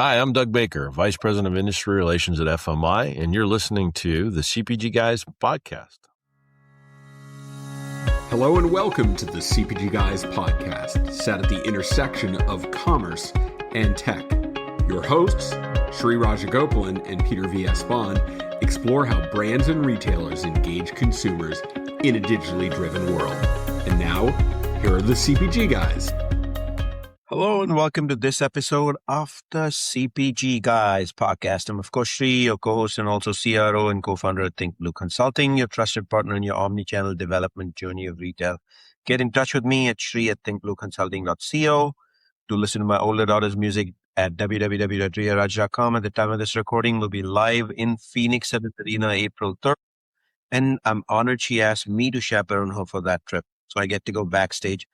Hi, I'm Doug Baker, Vice President of Industry Relations at FMI, and you're listening to the CPG Guys podcast. Hello and welcome to the CPG Guys podcast, set at the intersection of commerce and tech. Your hosts, Sri Rajagopalan and Peter V.S. Bond, explore how brands and retailers engage consumers in a digitally driven world. And now, here are the CPG Guys. Hello and welcome to this episode of the CPG Guys podcast. I'm, of course, Sri, your co-host and also CRO and co-founder of Think Blue Consulting, your trusted partner in your omnichannel development journey of retail. Get in touch with me at sri@thinkblueconsulting.co. To listen to my older daughter's music at www.riyaraj.com. At the time of this recording, we'll be live in Phoenix at the Arena April 3rd. And I'm honored she asked me to chaperone her for that trip. So I get to go backstage.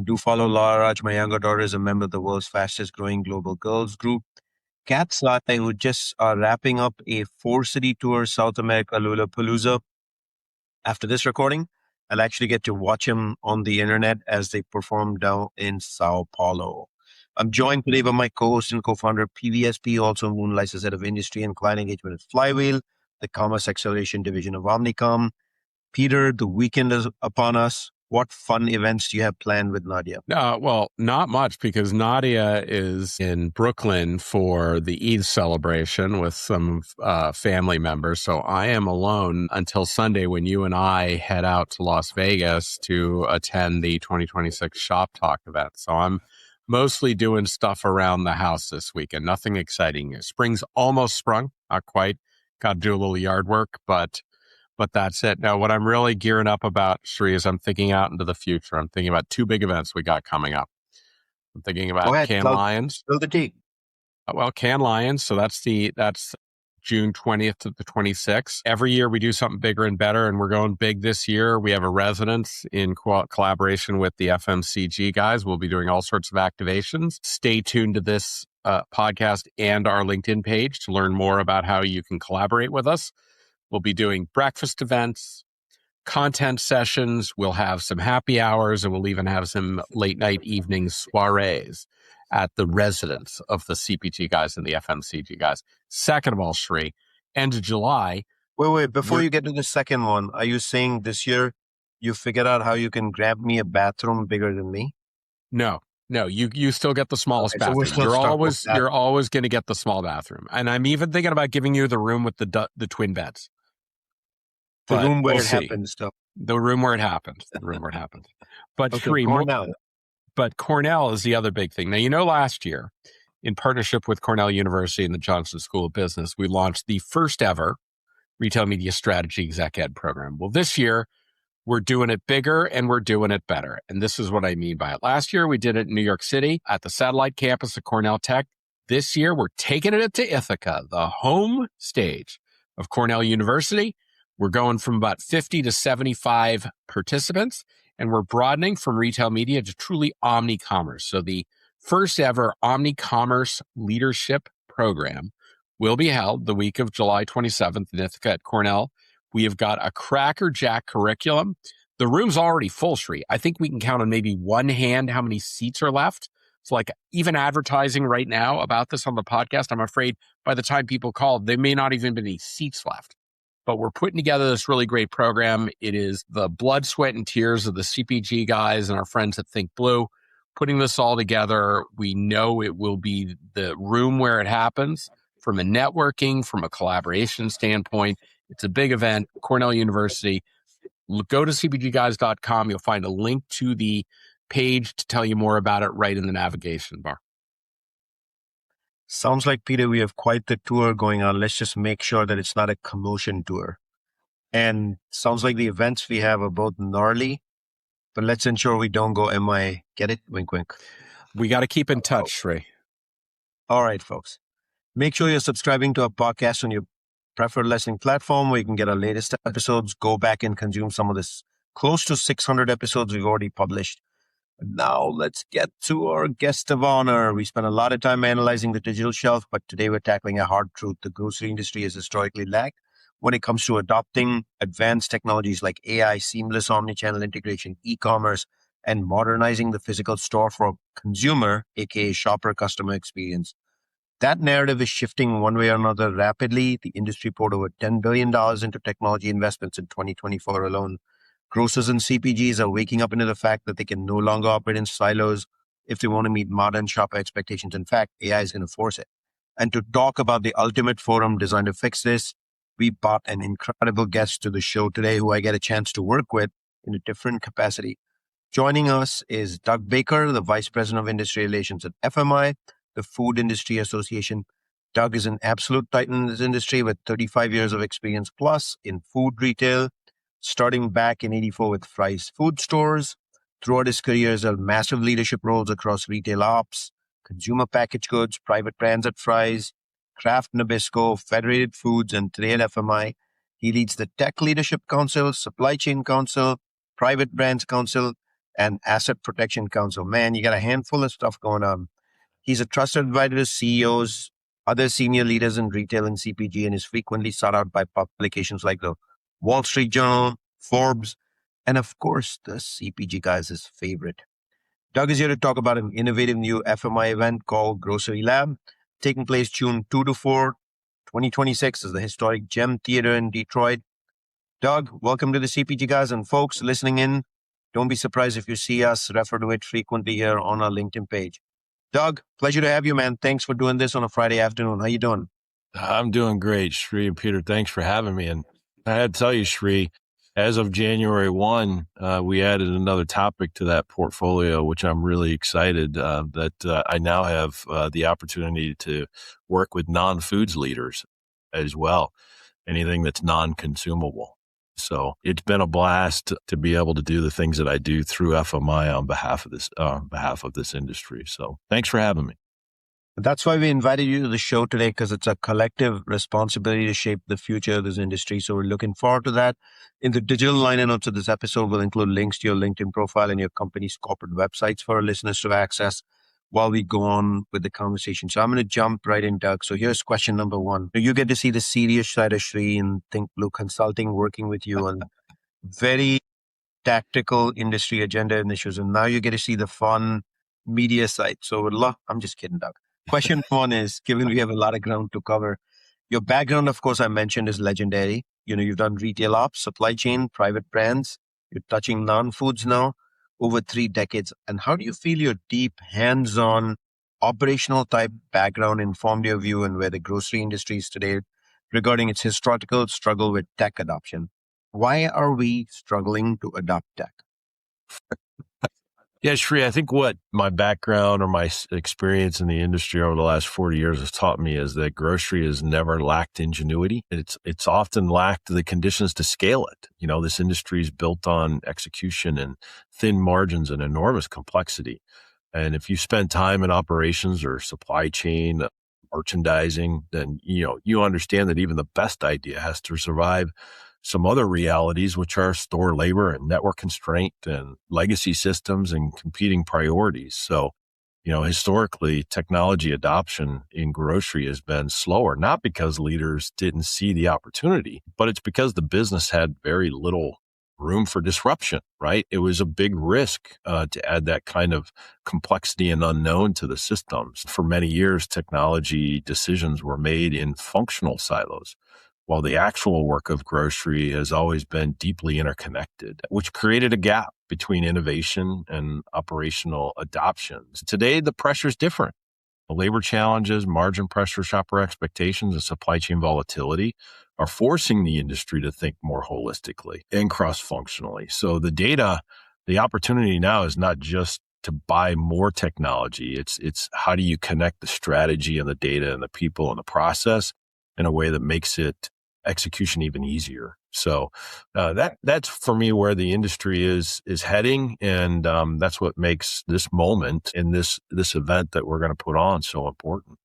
Do follow Laura Raj. My younger daughter is a member of the world's fastest growing global girls group, Kat Slate, who just are wrapping up a 4-city tour, South America, Lollapalooza. After this recording, I'll actually get to watch them on the internet as they perform down in Sao Paulo. I'm joined today by my co-host and co-founder, PVSP, also moonlights as head of industry and client engagement at Flywheel, the commerce acceleration division of Omnicom. Peter, the weekend is upon us. What fun events do you have planned with Nadia? Well, not much, because Nadia is in Brooklyn for the Eid celebration with some family members. So I am alone until Sunday when you and I head out to Las Vegas to attend the 2026 Shop Talk event. So I'm mostly doing stuff around the house this weekend. Nothing exciting. Spring's almost sprung. Not quite. Got to do a little yard work, but that's it. Now, what I'm really gearing up about, Sri, is I'm thinking out into the future. I'm thinking about 2 big events we got coming up. I'm thinking about Cannes Lions. Spill the tea. Well, Cannes Lions. So that's June 20th to the 26th. Every year we do something bigger and better, and we're going big this year. We have a residence in collaboration with the FMCG guys. We'll be doing all sorts of activations. Stay tuned to this podcast and our LinkedIn page to learn more about how you can collaborate with us. We'll be doing breakfast events, content sessions. We'll have some happy hours, and we'll even have some late night evening soirees at the residence of the CPG guys and the FMCG guys. Second of all, Sri, end of July. Wait. Before you get to the second one, are you saying this year you figured out how you can grab me a bathroom bigger than me? No, you still get the smallest bathroom. You're always going to get the small bathroom. And I'm even thinking about giving you the room with the twin beds. The room where it happens. The room where it happened. But okay, Sri, but Cornell is the other big thing. Now, last year, in partnership with Cornell University and the Johnson School of Business, we launched the first ever Retail Media Strategy Exec Ed program. Well, this year, we're doing it bigger and we're doing it better. And this is what I mean by it. Last year, we did it in New York City at the satellite campus of Cornell Tech. This year, we're taking it to Ithaca, the home stage of Cornell University. We're going from about 50 to 75 participants, and we're broadening from retail media to truly omni-commerce. So the first ever omni-commerce leadership program will be held the week of July 27th in Ithaca at Cornell. We have got a crackerjack curriculum. The room's already full, Sri. I think we can count on maybe one hand how many seats are left. It's like even advertising right now about this on the podcast, I'm afraid by the time people call, there may not even be any seats left. But we're putting together this really great program. It is the blood, sweat, and tears of the CPG guys and our friends at Think Blue putting this all together. We know it will be the room where it happens from a networking, from a collaboration standpoint. It's a big event, Cornell University. Go to cpgguys.com. You'll find a link to the page to tell you more about it right in the navigation bar. Sounds like, Peter, we have quite the tour going on. Let's just make sure that it's not a commotion tour. And sounds like the events we have are both gnarly, but let's ensure we don't go MIA. Get it? Wink, wink. We got to keep in touch, Sri. All right, folks. Make sure you're subscribing to our podcast on your preferred listening platform where you can get our latest episodes. Go back and consume some of this close to 600 episodes we've already published. Now let's get to our guest of honor. We spent a lot of time analyzing the digital shelf, but today we're tackling a hard truth the grocery industry has historically lacked when it comes to adopting advanced technologies like AI, seamless omnichannel integration, e-commerce, and modernizing the physical store for a consumer, aka shopper customer experience. That narrative is shifting one way or another rapidly. The industry poured over $10 billion into technology investments in 2024 alone. Grocers and CPGs are waking up into the fact that they can no longer operate in silos if they want to meet modern shopper expectations. In fact, AI is going to force it. And to talk about the ultimate forum designed to fix this, we brought an incredible guest to the show today who I get a chance to work with in a different capacity. Joining us is Doug Baker, the Vice President of Industry Relations at FMI, the Food Industry Association. Doug is an absolute titan in this industry with 35 years of experience plus in food retail, starting back in '84 with Fry's Food Stores. Throughout his career, he's held massive leadership roles across retail ops, consumer packaged goods, private brands at Fry's, Kraft Nabisco, Federated Foods, and today at FMI. He leads the Tech Leadership Council, Supply Chain Council, Private Brands Council, and Asset Protection Council. Man, you got a handful of stuff going on. He's a trusted advisor to CEOs, other senior leaders in retail and CPG, and is frequently sought out by publications like the Wall Street Journal, Forbes, and of course, the CPG Guys' favorite. Doug is here to talk about an innovative new FMI event called GroceryLab, taking place June 2 to 4, 2026 is the historic Gem Theater in Detroit. Doug, welcome to the CPG Guys, and folks listening in, don't be surprised if you see us refer to it frequently here on our LinkedIn page. Doug, pleasure to have you, man. Thanks for doing this on a Friday afternoon. How you doing? I'm doing great, Shri and Peter. Thanks for having me. And I had to tell you, Shri, as of January 1, we added another topic to that portfolio, which I'm really excited that I now have the opportunity to work with non-foods leaders as well, anything that's non-consumable. So it's been a blast to be able to do the things that I do through FMI on behalf of this industry. So thanks for having me. That's why we invited you to the show today, because it's a collective responsibility to shape the future of this industry. So we're looking forward to that. In the digital liner notes of this episode, we'll include links to your LinkedIn profile and your company's corporate websites for our listeners to access while we go on with the conversation. So I'm going to jump right in, Doug. So here's question number one. You get to see the serious side of Shri and Think Blue Consulting working with you on very tactical industry agenda initiatives. And now you get to see the fun media side. So I'm just kidding, Doug. Question one is, given we have a lot of ground to cover, your background, of course, I mentioned is legendary. You've done retail ops, supply chain, private brands. You're touching non-foods now over 3 decades. And how do you feel your deep, hands-on, operational type background informed your view and where the grocery industry is today regarding its historical struggle with tech adoption? Why are we struggling to adopt tech? Yeah, Shri, I think what my background or my experience in the industry over the last 40 years has taught me is that grocery has never lacked ingenuity. It's often lacked the conditions to scale it. This industry is built on execution and thin margins and enormous complexity. And if you spend time in operations or supply chain, merchandising, then, you understand that even the best idea has to survive some other realities, which are store labor and network constraint and legacy systems and competing priorities. So, historically, technology adoption in grocery has been slower, not because leaders didn't see the opportunity, but it's because the business had very little room for disruption, right? It was a big risk to add that kind of complexity and unknown to the systems. For many years, technology decisions were made in functional silos, while the actual work of grocery has always been deeply interconnected, which created a gap between innovation and operational adoptions. Today, the pressure is different. The labor challenges, margin pressure, shopper expectations, and supply chain volatility are forcing the industry to think more holistically and cross-functionally. So the opportunity now is not just to buy more technology. It's how do you connect the strategy and the data and the people and the process in a way that makes it execution even easier. So that's for me where the industry is heading, and that's what makes this moment in this event that we're going to put on so important.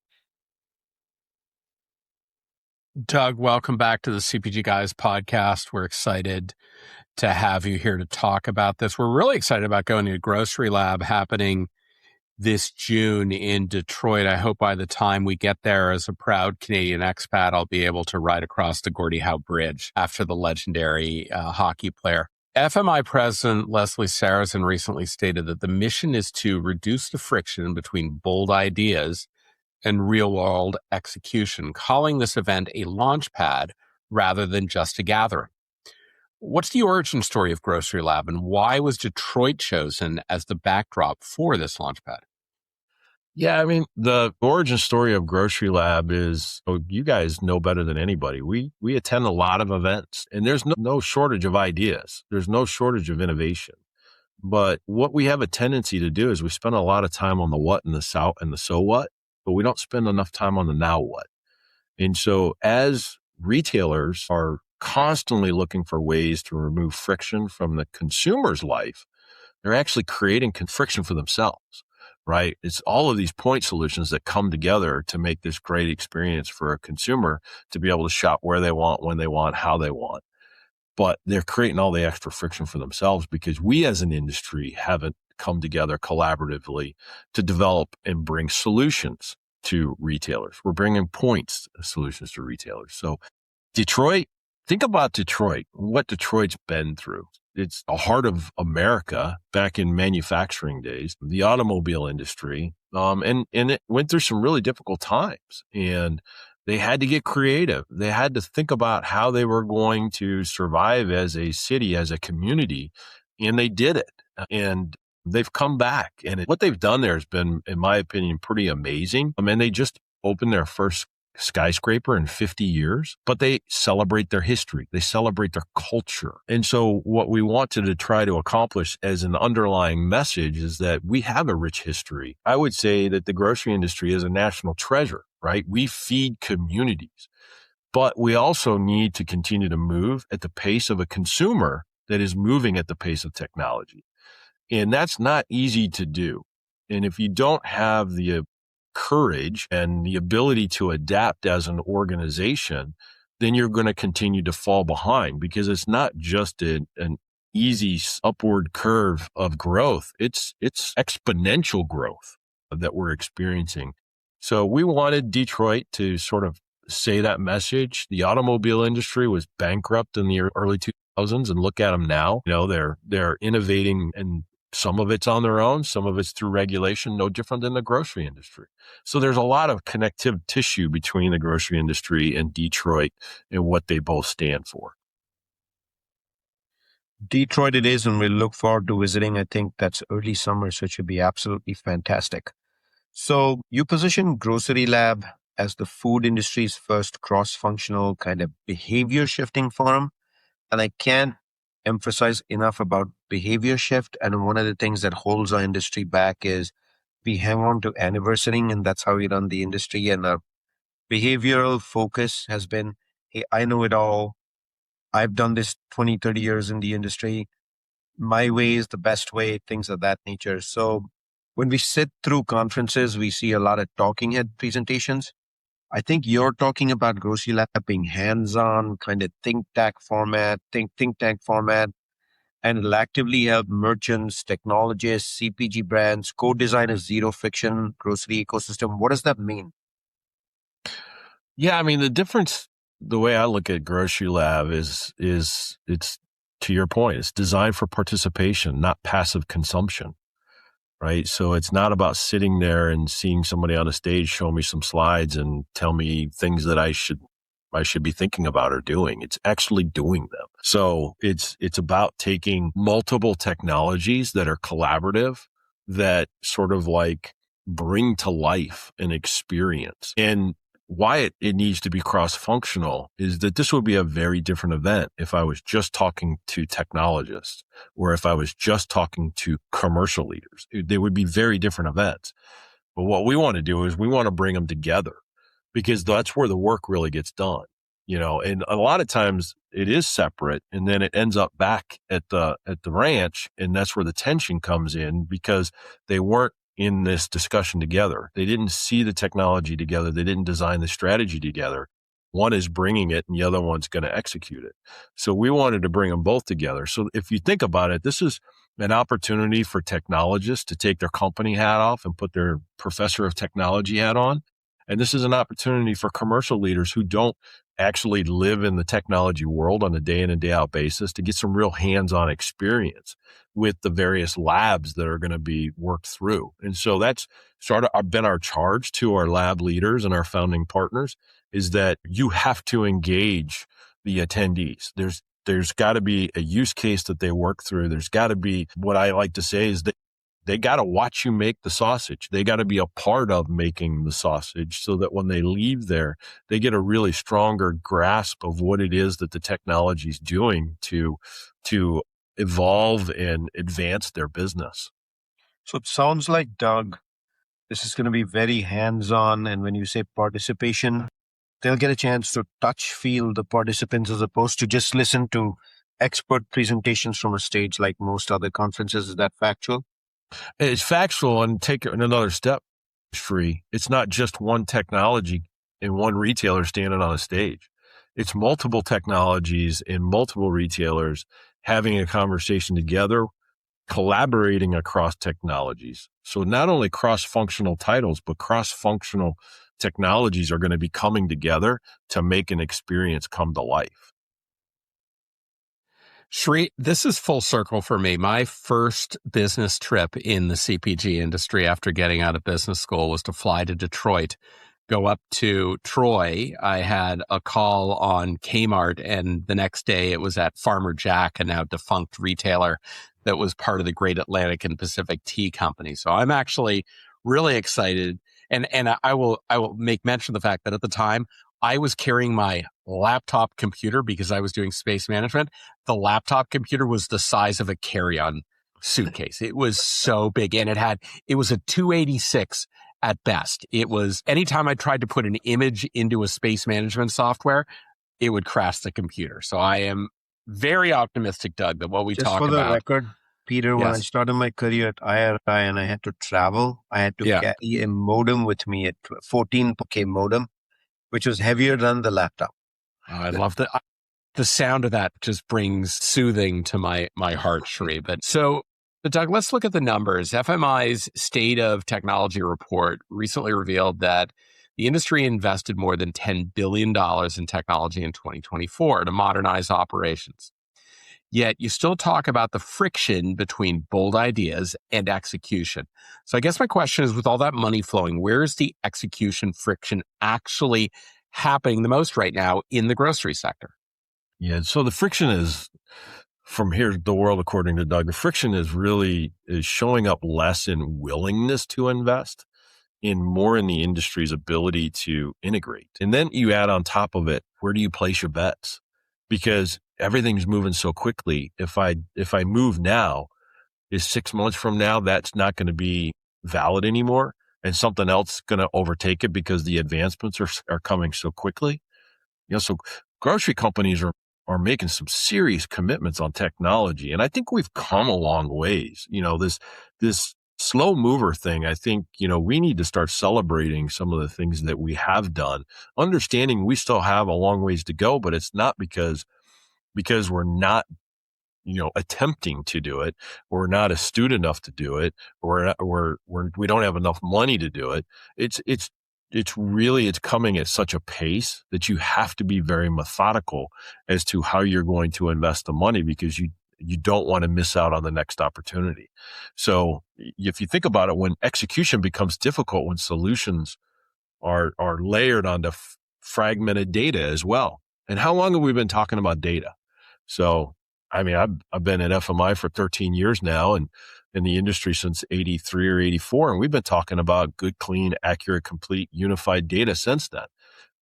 Doug, welcome back to the CPG Guys podcast. We're excited to have you here to talk about this. We're really excited about going to GroceryLab happening this June in Detroit. I hope by the time we get there, as a proud Canadian expat, I'll be able to ride across the Gordie Howe Bridge after the legendary hockey player. FMI President Leslie Sarrazin recently stated that the mission is to reduce the friction between bold ideas and real-world execution, calling this event a launchpad rather than just a gathering. What's the origin story of GroceryLab, and why was Detroit chosen as the backdrop for this launchpad? Yeah, I mean, the origin story of GroceryLab is, you guys know better than anybody. We attend a lot of events, and there's no shortage of ideas. There's no shortage of innovation. But what we have a tendency to do is we spend a lot of time on the what and the so what, but we don't spend enough time on the now what. And so as retailers are constantly looking for ways to remove friction from the consumer's life, they're actually creating friction for themselves, right? It's all of these point solutions that come together to make this great experience for a consumer to be able to shop where they want, when they want, how they want. But they're creating all the extra friction for themselves because we as an industry haven't come together collaboratively to develop and bring solutions to retailers. We're bringing solutions to retailers. So Detroit, think about Detroit, what Detroit's been through. It's the heart of America back in manufacturing days, the automobile industry. And it went through some really difficult times, and they had to get creative. They had to think about how they were going to survive as a city, as a community, and they did it. And they've come back, and what they've done there has been, in my opinion, pretty amazing. I mean, they just opened their first skyscraper in 50 years, but they celebrate their history. They celebrate their culture. And so what we wanted to try to accomplish as an underlying message is that we have a rich history. I would say that the grocery industry is a national treasure, right? We feed communities, but we also need to continue to move at the pace of a consumer that is moving at the pace of technology. And that's not easy to do. And if you don't have the courage and the ability to adapt as an organization, then you're going to continue to fall behind, because it's not just an easy upward curve of growth. It's exponential growth that we're experiencing. So we wanted Detroit to sort of say that message. The automobile industry was bankrupt in the early 2000s, and look at them now. You know, they're innovating, and some of it's on their own, some of it's through regulation, no different than the grocery industry. So there's a lot of connective tissue between the grocery industry and Detroit and what they both stand for. Detroit it is, and we look forward to visiting. I think that's early summer, so it should be absolutely fantastic. So you position GroceryLab as the food industry's first cross-functional kind of behavior shifting forum. And I can't emphasize enough about behavior shift. And one of the things that holds our industry back is we hang on to anniversarying, and that's how we run the industry. And our behavioral focus has been, hey, I know it all. I've done this 20, 30 years in the industry. My way is the best way, things of that nature. So when we sit through conferences, we see a lot of talking head presentations. I think you're talking about GroceryLab being hands-on, kind of think tank format, and it'll actively help merchants, technologists, CPG brands co-design a zero-friction grocery ecosystem. What does that mean? Yeah, I mean, the difference, the way I look at GroceryLab is it's, to your point, it's designed for participation, not passive consumption. Right. So it's not about sitting there and seeing somebody on a stage show me some slides and tell me things that I should be thinking about or doing. It's actually doing them. So it's about taking multiple technologies that are collaborative, that sort of like bring to life an experience. And why it needs to be cross-functional is that this would be a very different event if I was just talking to technologists or if I was just talking to commercial leaders. They would be very different events. But what we want to do is we want to bring them together, because that's where the work really gets done. You know, and a lot of times it is separate, and then it ends up back at the ranch, and that's where the tension comes in, because they weren't in this discussion together. They didn't see the technology together. They didn't design the strategy together. One is bringing it and the other one's going to execute it. So we wanted to bring them both together. So if you think about it, this is an opportunity for technologists to take their company hat off and put their professor of technology hat on. And this is an opportunity for commercial leaders who don't actually live in the technology world on a day in and day out basis to get some real hands-on experience with the various labs that are going to be worked through. And so that's sort of been our charge to our lab leaders and our founding partners, is that you have to engage the attendees. There's got to be a use case that they work through. There's got to be, what I like to say is that they got to watch you make the sausage. They got to be a part of making the sausage so that when they leave there, they get a really stronger grasp of what it is that the technology is doing to evolve and advance their business. So it sounds like, Doug, this is going to be very hands-on. And when you say participation, they'll get a chance to touch, feel the participants as opposed to just listen to expert presentations from a stage like most other conferences. Is that factual? It's factual, and take it another step, Sri. It's not just one technology and one retailer standing on a stage. It's multiple technologies and multiple retailers having a conversation together, collaborating across technologies. So not only cross-functional titles, but cross-functional technologies are going to be coming together to make an experience come to life. Sri, this is full circle for me. My first business trip in the CPG industry after getting out of business school was to fly to Detroit, go up to Troy. I had a call on Kmart, and the next day it was at Farmer Jack, a now defunct retailer that was part of the Great Atlantic and Pacific Tea Company. So I'm actually really excited. And I will make mention of the fact that at the time, I was carrying my laptop computer because I was doing space management. The laptop computer was the size of a carry-on suitcase. It was so big, and it was a 286 at best. It was, anytime I tried to put an image into a space management software, it would crash the computer. So I am very optimistic, Doug, that what we Just talk for the about. record, Peter, when I Yes. started my career at IRI and I had to travel, I had to carry a modem with me, a 14K modem, which was heavier than the laptop. Oh, I love the sound of that. Just brings soothing to my heart, Sri. But Doug, let's look at the numbers. FMI's State of Technology report recently revealed that the industry invested more than $10 billion in technology in 2024 to modernize operations. Yet you still talk about the friction between bold ideas and execution. So I guess my question is, with all that money flowing, where is the execution friction actually happening the most right now in the grocery sector? Yeah, so the friction is, from Here's the World, according to Doug, the friction is showing up less in willingness to invest, in more in the industry's ability to integrate. And then you add on top of it, where do you place your bets? Because everything's moving so quickly. If I move now, is 6 months from now, that's not going to be valid anymore, and something else is going to overtake it because the advancements are coming so quickly. So grocery companies are making some serious commitments on technology, and I think we've come a long ways. This slow mover thing, I think, we need to start celebrating some of the things that we have done, understanding we still have a long ways to go, but it's not because we're not, attempting to do it, or we're not astute enough to do it, or we don't have enough money to do it. It's coming at such a pace that you have to be very methodical as to how you're going to invest the money, because you don't want to miss out on the next opportunity. So if you think about it, when execution becomes difficult, when solutions are layered onto fragmented data as well. And how long have we been talking about data? So, I mean, I've been at FMI for 13 years now, and in the industry since 83 or 84. And we've been talking about good, clean, accurate, complete, unified data since then.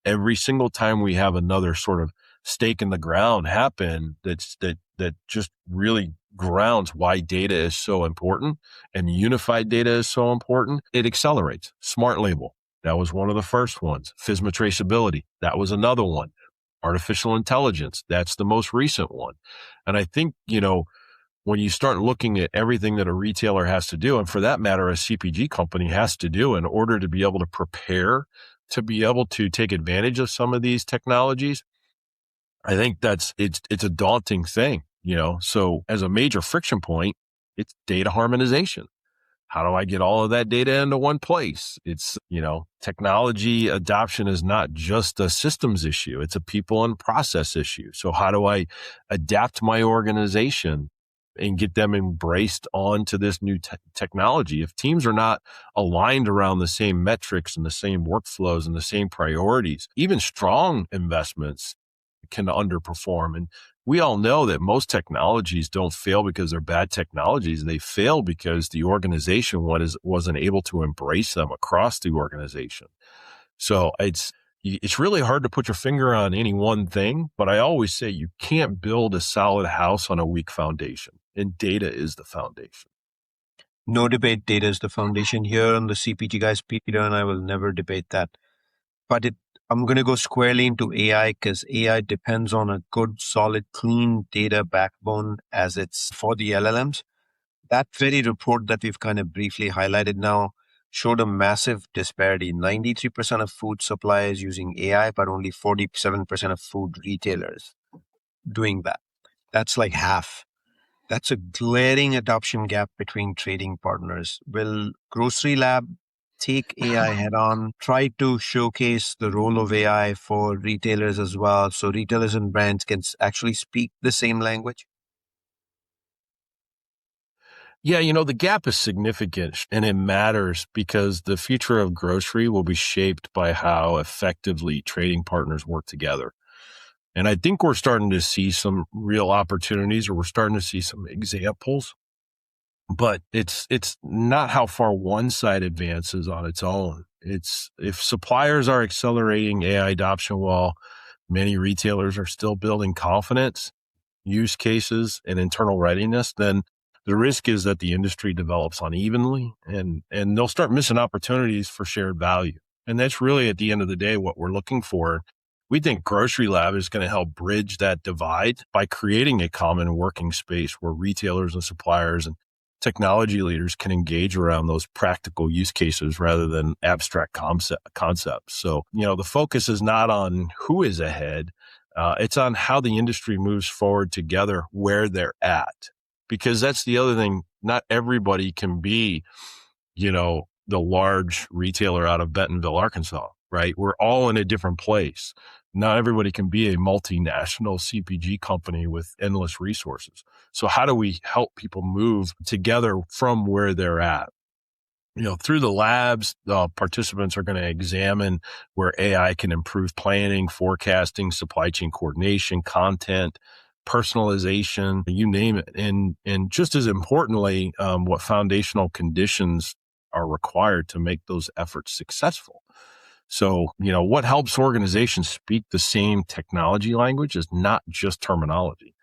Every single time we have another sort of stake in the ground happen, that just really grounds why data is so important and unified data is so important, it accelerates. Smart label, that was one of the first ones. FSMA traceability, that was another one. Artificial intelligence, that's the most recent one. And I think, when you start looking at everything that a retailer has to do, and for that matter, a CPG company has to do in order to be able to prepare to be able to take advantage of some of these technologies, I think it's a daunting thing, So as a major friction point, it's data harmonization. how do I get all of that data into one place? It's, technology adoption is not just a systems issue. It's a people and process issue. So how do I adapt my organization and get them embraced onto this new technology? If teams are not aligned around the same metrics and the same workflows and the same priorities, even strong investments can underperform. And we all know that most technologies don't fail because they're bad technologies. They fail because the organization wasn't able to embrace them across the organization. So it's really hard to put your finger on any one thing, but I always say you can't build a solid house on a weak foundation, and data is the foundation. No debate, data is the foundation here on the CPG Guys. Peter and I will never debate that. But I'm going to go squarely into AI because AI depends on a good, solid, clean data backbone as it's for the LLMs. That very report that we've kind of briefly highlighted now showed a massive disparity. 93% of food suppliers using AI, but only 47% of food retailers doing that. That's like half. That's a glaring adoption gap between trading partners. Will GroceryLab take AI head on, try to showcase the role of AI for retailers as well, so retailers and brands can actually speak the same language? Yeah, the gap is significant and it matters because the future of grocery will be shaped by how effectively trading partners work together. And I think we're starting to see some real opportunities, or we're starting to see some examples, but it's not how far one side advances on its own. It's if suppliers are accelerating AI adoption while many retailers are still building confidence, use cases, and internal readiness, then the risk is that the industry develops unevenly and they'll start missing opportunities for shared value. And that's really, at the end of the day, what we're looking for. We think GroceryLab is going to help bridge that divide by creating a common working space where retailers and suppliers and technology leaders can engage around those practical use cases rather than abstract concepts. So, the focus is not on who is ahead. It's on how the industry moves forward together where they're at. Because that's the other thing. Not everybody can be, the large retailer out of Bentonville, Arkansas, right? We're all in a different place. Not everybody can be a multinational CPG company with endless resources. So how do we help people move together from where they're at? Through the labs, participants are going to examine where AI can improve planning, forecasting, supply chain coordination, content, personalization, you name it. And just as importantly, what foundational conditions are required to make those efforts successful. So, what helps organizations speak the same technology language is not just terminology.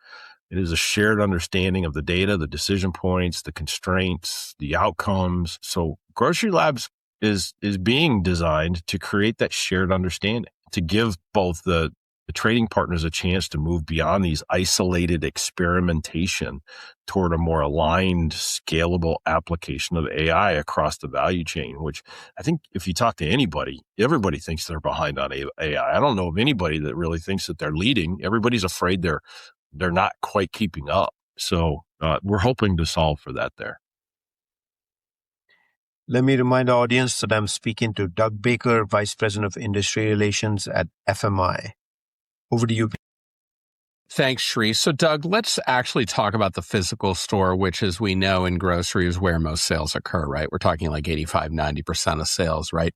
It is a shared understanding of the data, the decision points, the constraints, the outcomes. So GroceryLabs is being designed to create that shared understanding, to give both the trading partners a chance to move beyond these isolated experimentation toward a more aligned, scalable application of AI across the value chain, which I think if you talk to anybody, everybody thinks they're behind on AI. I don't know of anybody that really thinks that they're leading. Everybody's afraid they're not quite keeping up. So we're hoping to solve for that there. Let me remind our audience that I'm speaking to Doug Baker, Vice President of Industry Relations at FMI. Over to you. Thanks, Sri. So, Doug, let's actually talk about the physical store, which, as we know, in grocery is where most sales occur, right? We're talking like 85, 90% of sales, right?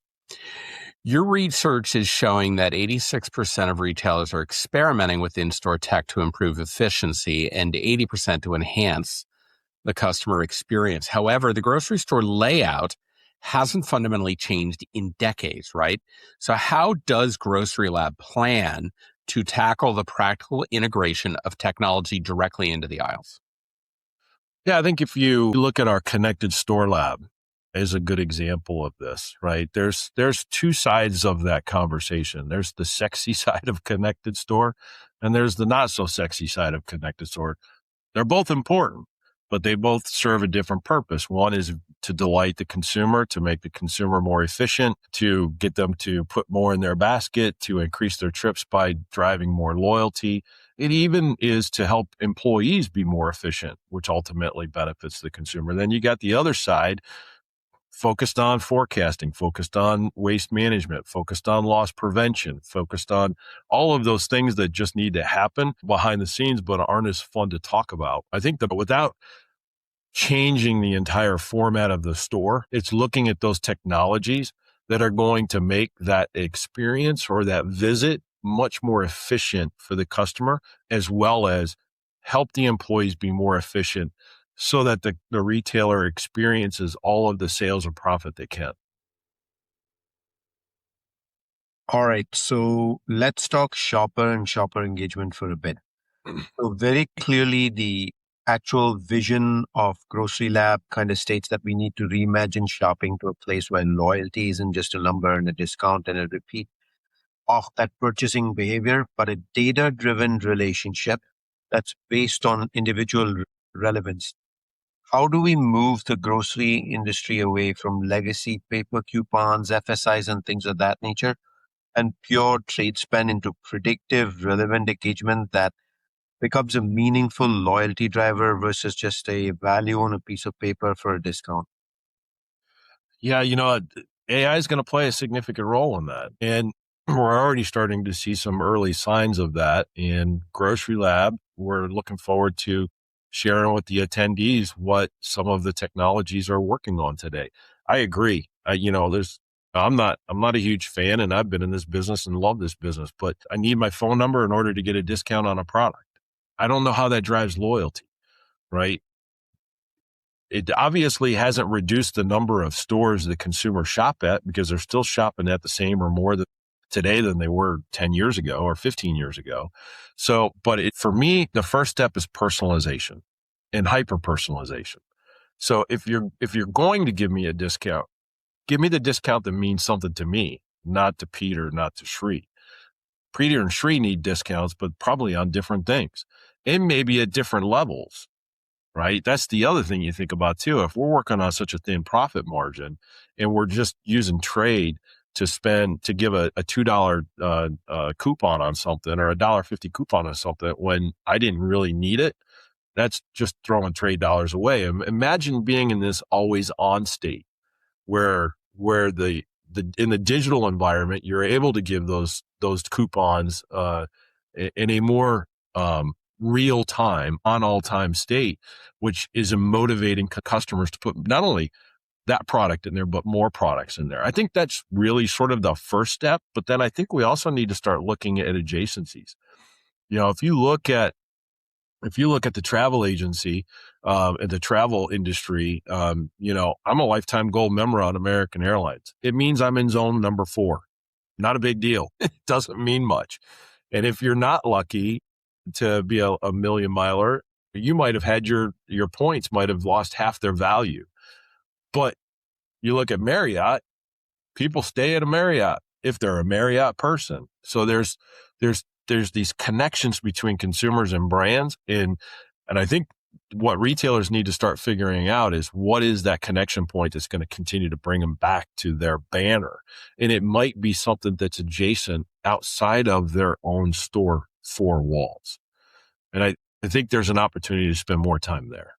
Your research is showing that 86% of retailers are experimenting with in-store tech to improve efficiency and 80% to enhance the customer experience. However, the grocery store layout hasn't fundamentally changed in decades, right? So how does GroceryLab plan to tackle the practical integration of technology directly into the aisles? Yeah, I think if you look at our connected store lab is a good example of this, right? There's two sides of that conversation. There's the sexy side of connected store, and there's the not so sexy side of connected store. They're both important, but they both serve a different purpose. One is to delight the consumer, to make the consumer more efficient, to get them to put more in their basket, to increase their trips by driving more loyalty. It even is to help employees be more efficient, which ultimately benefits the consumer. Then you got the other side, focused on forecasting, focused on waste management, focused on loss prevention, focused on all of those things that just need to happen behind the scenes, but aren't as fun to talk about. I think that without changing the entire format of the store, it's looking at those technologies that are going to make that experience or that visit much more efficient for the customer, as well as help the employees be more efficient so that the retailer experiences all of the sales and profit they can. All right. So let's talk shopper and shopper engagement for a bit. So very clearly, the actual vision of GroceryLab kind of states that we need to reimagine shopping to a place where loyalty isn't just a number and a discount and a repeat of that purchasing behavior, but a data-driven relationship that's based on individual relevance. How do we move the grocery industry away from legacy paper coupons, FSIs, and things of that nature, and pure trade spend into predictive, relevant engagement that becomes a meaningful loyalty driver versus just a value on a piece of paper for a discount? Yeah, AI is going to play a significant role in that. And we're already starting to see some early signs of that in GroceryLab. We're looking forward to sharing with the attendees what some of the technologies are working on today. I agree. I'm not a huge fan, and I've been in this business and love this business, but I need my phone number in order to get a discount on a product. I don't know how that drives loyalty, right? It obviously hasn't reduced the number of stores that consumers shop at, because they're still shopping at the same or more today than they were 10 years ago or 15 years ago. So, but for me, the first step is personalization and hyper personalization. So if you're going to give me a discount, give me the discount that means something to me, not to Peter, not to Sri. Peter and Sri need discounts, but probably on different things and maybe at different levels, right? That's the other thing you think about too. If we're working on such a thin profit margin and we're just using trade to give a $2 coupon on something or a $1.50 coupon on something when I didn't really need it, that's just throwing trade dollars away. Imagine being in this always on state where in the digital environment, you're able to give those coupons in a more real time, on all time state, which is motivating customers to put not only that product in there, but more products in there. I think that's really sort of the first step. But then I think we also need to start looking at adjacencies. If you look at the travel agency, and the travel industry, I'm a lifetime gold member on American Airlines. It means I'm in zone number 4. Not a big deal. It doesn't mean much. And if you're not lucky to be a million miler, you might have had your points might have lost half their value. But you look at Marriott, people stay at a Marriott if they're a Marriott person. So there's these connections between consumers and brands. And I think what retailers need to start figuring out is what is that connection point that's going to continue to bring them back to their banner. And it might be something that's adjacent outside of their own store 4 walls. And I think there's an opportunity to spend more time there.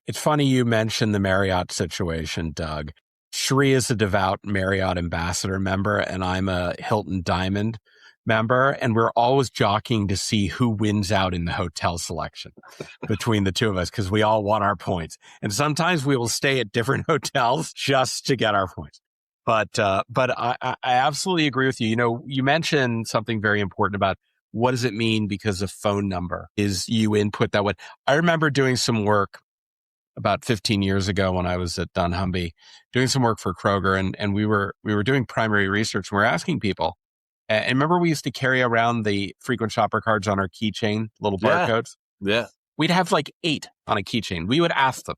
It's funny you mentioned the Marriott situation, Doug. Sri is a devout Marriott ambassador member, and I'm a Hilton Diamond member, and we're always jockeying to see who wins out in the hotel selection between the two of us, because we all want our points. And sometimes we will stay at different hotels just to get our points. But I absolutely agree with you. You mentioned something very important about what does it mean because a phone number is you input that way. I remember doing some work about 15 years ago when I was at dunnhumby, doing some work for Kroger, and we were doing primary research, and we were asking people. And remember, we used to carry around the frequent shopper cards on our keychain, little barcodes? Yeah. We'd have like 8 on a keychain. We would ask them,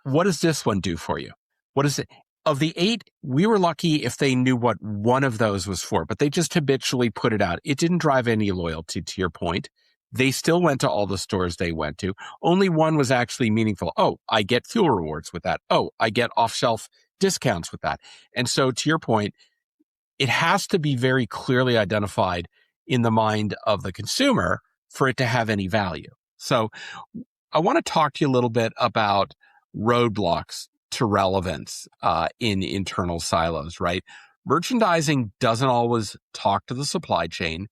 what does this one do for you? What is it? Of the 8, we were lucky if they knew what one of those was for, but they just habitually put it out. It didn't drive any loyalty, to your point. They still went to all the stores they went to. Only one was actually meaningful. Oh, I get fuel rewards with that. Oh, I get off-shelf discounts with that. And so to your point, it has to be very clearly identified in the mind of the consumer for it to have any value. So I want to talk to you a little bit about roadblocks to relevance in internal silos, right? Merchandising doesn't always talk to the supply chain,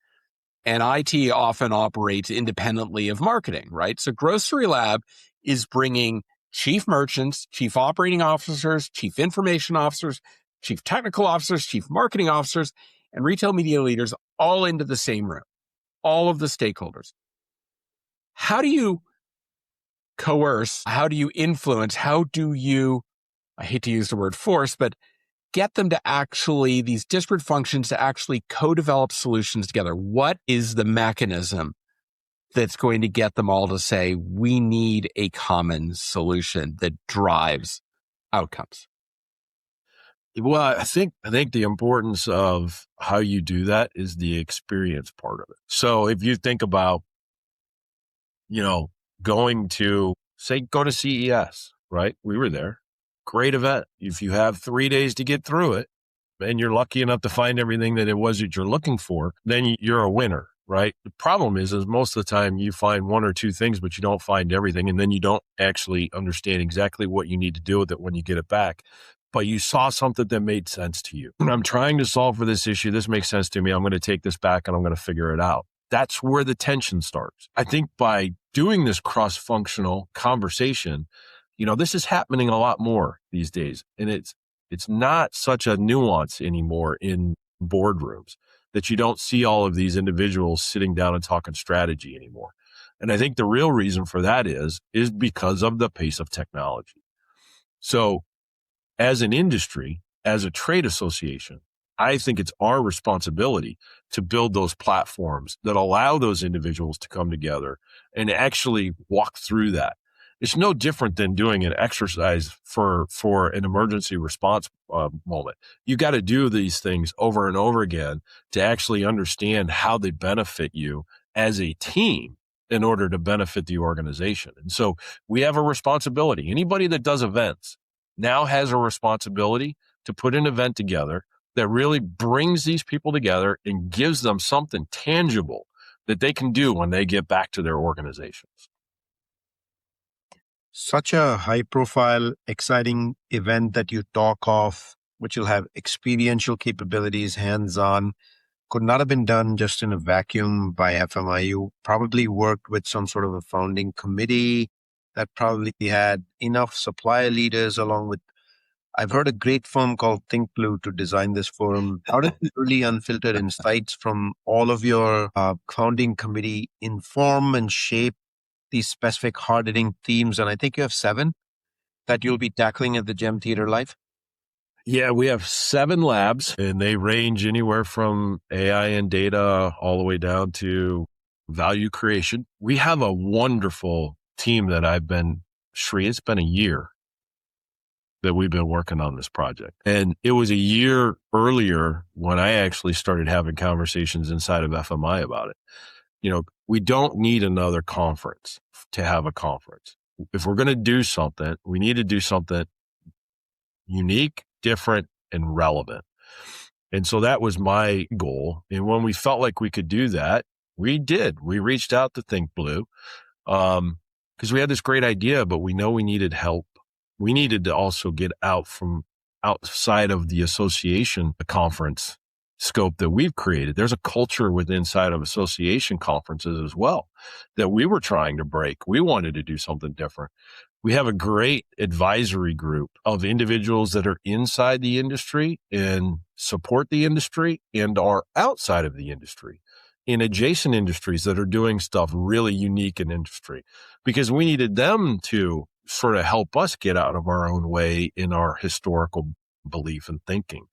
and IT often operates independently of marketing, right? So GroceryLab is bringing chief merchants, chief operating officers, chief information officers, chief technical officers, chief marketing officers, and retail media leaders all into the same room, all of the stakeholders. How do you coerce? How do you influence? How do you, I hate to use the word force, but get them to actually, these disparate functions to actually co-develop solutions together? What is the mechanism that's going to get them all to say, we need a common solution that drives outcomes? Well, I think the importance of how you do that is the experience part of it. So if you think about, going to, say, go to CES, right? We were there. Great event. If you have 3 days to get through it and you're lucky enough to find everything that it was that you're looking for, then you're a winner, right? The problem is most of the time you find one or two things, but you don't find everything. And then you don't actually understand exactly what you need to do with it when you get it back. But you saw something that made sense to you. I'm trying to solve for this issue. This makes sense to me. I'm going to take this back and I'm going to figure it out. That's where the tension starts. I think by doing this cross-functional conversation, this is happening a lot more these days. And it's not such a nuance anymore in boardrooms that you don't see all of these individuals sitting down and talking strategy anymore. And I think the real reason for that is because of the pace of technology. So as an industry, as a trade association, I think it's our responsibility to build those platforms that allow those individuals to come together and actually walk through that. It's no different than doing an exercise for an emergency response moment. You got to do these things over and over again to actually understand how they benefit you as a team in order to benefit the organization. And so we have a responsibility. Anybody that does events now has a responsibility to put an event together that really brings these people together and gives them something tangible that they can do when they get back to their organizations. Such a high profile, exciting event that you talk of, which will have experiential capabilities, hands-on, could not have been done just in a vacuum by FMI. You probably worked with some sort of a founding committee that probably had enough supplier leaders along with, I've heard a great firm called Think Blue to design this forum. How did the really unfiltered insights from all of your founding committee inform and shape these specific hard-hitting themes? And I think you have 7 that you'll be tackling at the Gem Theater Live. Yeah, we have 7 labs, and they range anywhere from AI and data all the way down to value creation. We have a wonderful team that it's been a year that we've been working on this project. And it was a year earlier when I actually started having conversations inside of FMI about it. We don't need another conference to have a conference. If we're going to do something, we need to do something unique, different, and relevant. And so that was my goal. And when we felt like we could do that, we did. We reached out to Think Blue because we had this great idea, but we know we needed help. We needed to also get out from outside of the association conference scope that we've created. There's a culture inside of association conferences as well that we were trying to break. We wanted to do something different. We have a great advisory group of individuals that are inside the industry and support the industry and are outside of the industry in adjacent industries that are doing stuff really unique in industry, because we needed them to sort of help us get out of our own way in our historical belief and thinking.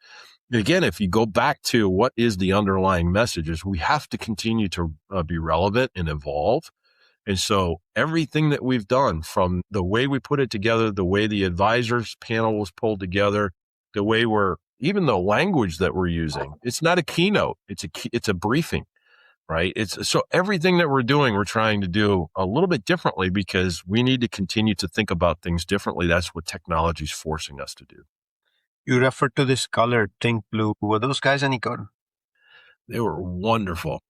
Again, if you go back to what is the underlying messages, we have to continue to be relevant and evolve. And so everything that we've done, from the way we put it together, the way the advisors panel was pulled together, the way even the language that we're using, it's not a keynote, it's a briefing, right? So everything that we're doing, we're trying to do a little bit differently because we need to continue to think about things differently. That's what technology is forcing us to do. You referred to this color, Think Blue. Were those guys any good? They were wonderful.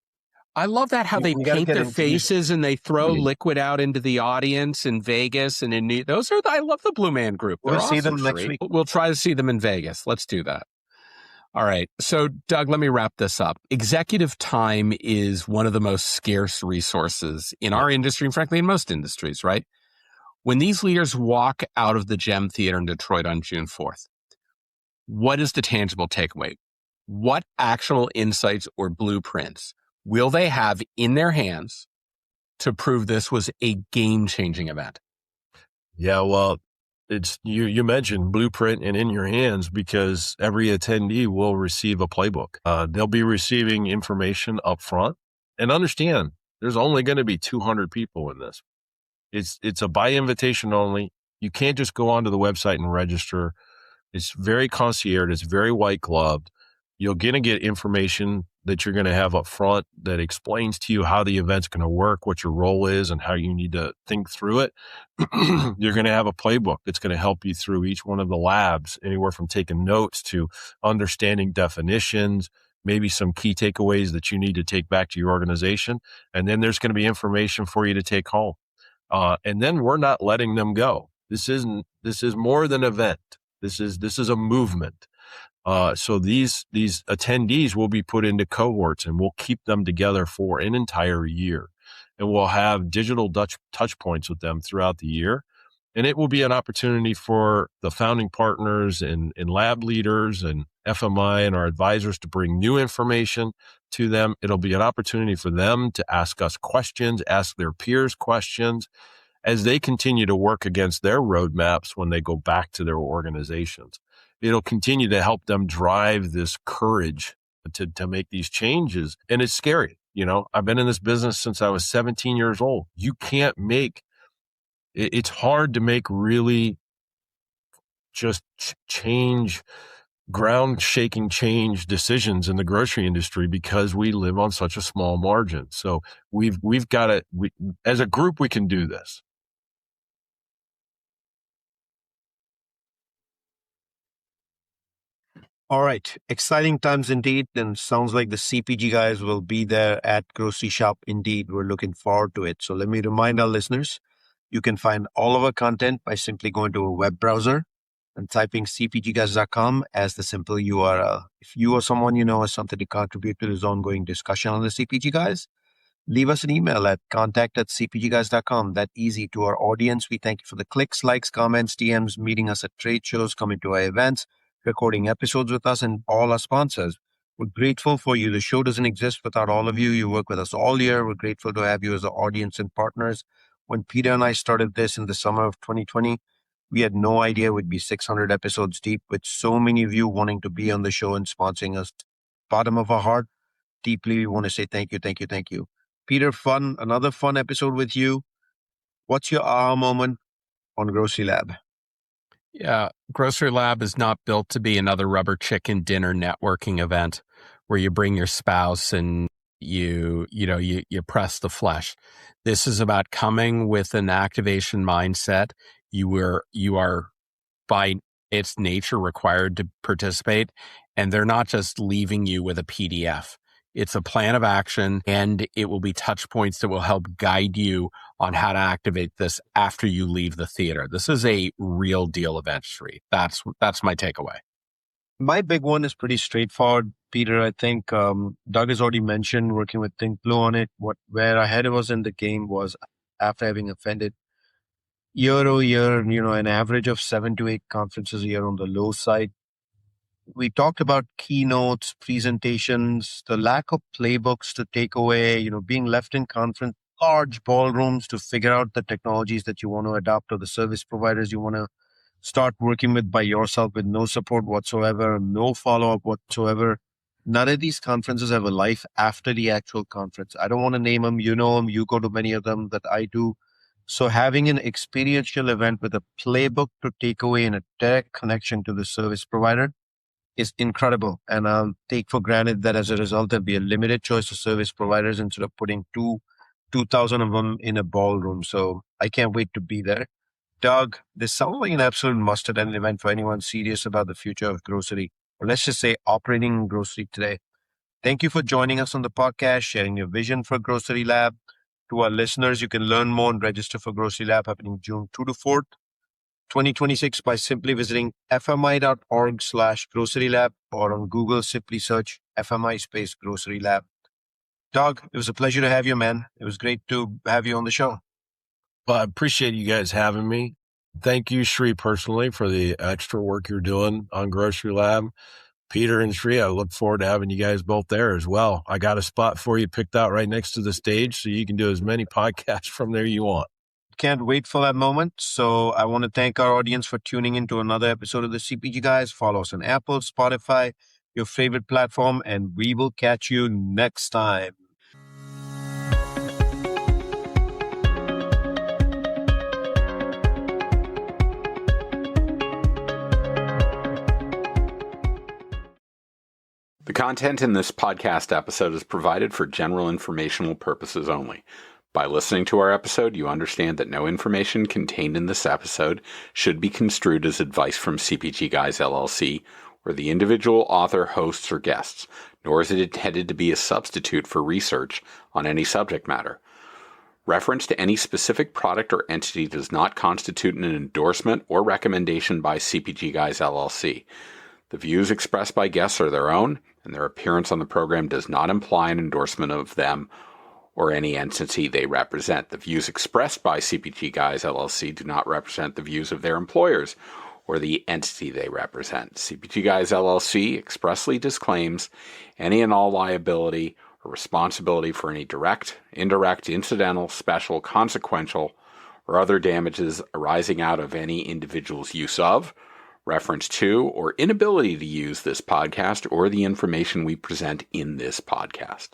I love that how they You gotta paint get their into it. faces and they throw liquid out into the audience in Vegas and in those are I love the Blue Man Group. They're We'll see awesome, them next Sri. week. We'll try to see them in Vegas. Let's do that. All right. So, Doug, let me wrap this up. Executive time is one of the most scarce resources in our industry and frankly in most industries, right? When these leaders walk out of the Gem Theater in Detroit on June 4th, what is the tangible takeaway? What actual insights or blueprints will they have in their hands to prove this was a game-changing event? Yeah, well, it's you mentioned blueprint and in your hands because every attendee will receive a playbook. They'll be receiving information up front, and understand there's only going to be 200 people in this. It's a by invitation only. You can't just go onto the website and register. It's very concierge. It's very white gloved. You're going to get information that you're going to have up front that explains to you how the event's going to work, what your role is, and how you need to think through it. You're going to have a playbook that's going to help you through each one of the labs, anywhere from taking notes to understanding definitions, maybe some key takeaways that you need to take back to your organization. And then there's going to be information for you to take home. And then we're not letting them go. This is more than an event. This is a movement. So these attendees will be put into cohorts and we'll keep them together for an entire year. And we'll have digital touch points with them throughout the year. And it will be an opportunity for the founding partners and lab leaders and FMI and our advisors to bring new information to them. It'll be an opportunity for them to ask us questions, ask their peers questions as they continue to work against their roadmaps when they go back to their organizations. It'll continue to help them drive this courage to make these changes. And it's scary. You know, I've been in this business since I was 17 years old. You can't it's hard to make really just ground shaking change decisions in the grocery industry because we live on such a small margin. So we've got to, as a group, we can do this. All right. Exciting times indeed. And sounds like the CPG guys will be there at Grocery Shop. Indeed, we're looking forward to it. So let me remind our listeners, you can find all of our content by simply going to a web browser and typing cpgguys.com as the simple URL. If you or someone you know has something to contribute to this ongoing discussion on the CPG Guys, leave us an email at contact@cpgguys.com. That easy. To our audience, we thank you for the clicks, likes, comments, DMs, meeting us at trade shows, coming to our events, recording episodes with us, and all our sponsors. We're grateful for you. The show doesn't exist without all of you. You work with us all year. We're grateful to have you as our audience and partners. When Peter and I started this in the summer of 2020, we had no idea we'd be 600 episodes deep with so many of you wanting to be on the show and sponsoring us. Bottom of our heart, deeply, we want to say thank you, thank you, thank you. Peter, another fun episode with you. What's your aha moment on GroceryLab? Yeah, GroceryLab is not built to be another rubber chicken dinner networking event where you bring your spouse and you press the flesh. This is about coming with an activation mindset. You are by its nature required to participate, and they're not just leaving you with a PDF. It's a plan of action, and it will be touch points that will help guide you on how to activate this after you leave the theater. This is a real deal event, Sri. That's my takeaway. My big one is pretty straightforward, Peter. I think Doug has already mentioned working with Think Blue on it. Where ahead of us in the game was after having offended year-over-year, an average of 7 to 8 conferences a year on the low side. We talked about keynotes, presentations, the lack of playbooks to take away, being left in conference, large ballrooms to figure out the technologies that you want to adopt or the service providers you want to start working with by yourself with no support whatsoever, no follow-up whatsoever. None of these conferences have a life after the actual conference. I don't want to name them. You know them. You go to many of them that I do. So having an experiential event with a playbook to take away and a direct connection to the service provider is incredible. And I'll take for granted that as a result, there'll be a limited choice of service providers instead of putting 2,000 of them in a ballroom. So I can't wait to be there. Doug, this sounds like an absolute must-attend event for anyone serious about the future of grocery, or let's just say operating grocery today. Thank you for joining us on the podcast, sharing your vision for GroceryLab. To our listeners, you can learn more and register for GroceryLab happening June 2 to 4th, 2026 by simply visiting fmi.org/GroceryLab or on Google, simply search FMI space GroceryLab. Doug, it was a pleasure to have you, man. It was great to have you on the show. Well, I appreciate you guys having me. Thank you, Shri, personally, for the extra work you're doing on GroceryLab. Peter and Shri, I look forward to having you guys both there as well. I got a spot for you picked out right next to the stage, so you can do as many podcasts from there you want. Can't wait for that moment. So I want to thank our audience for tuning in to another episode of the CPG Guys. Follow us on Apple, Spotify, your favorite platform, and we will catch you next time. The content in this podcast episode is provided for general informational purposes only. By listening to our episode, you understand that no information contained in this episode should be construed as advice from CPG Guys LLC or the individual author, hosts, or guests, nor is it intended to be a substitute for research on any subject matter. Reference to any specific product or entity does not constitute an endorsement or recommendation by CPG Guys LLC. The views expressed by guests are their own, and their appearance on the program does not imply an endorsement of them or any entity they represent. The views expressed by CPG Guys LLC do not represent the views of their employers or the entity they represent. CPG Guys LLC expressly disclaims any and all liability or responsibility for any direct, indirect, incidental, special, consequential, or other damages arising out of any individual's use of, reference to, or inability to use this podcast or the information we present in this podcast.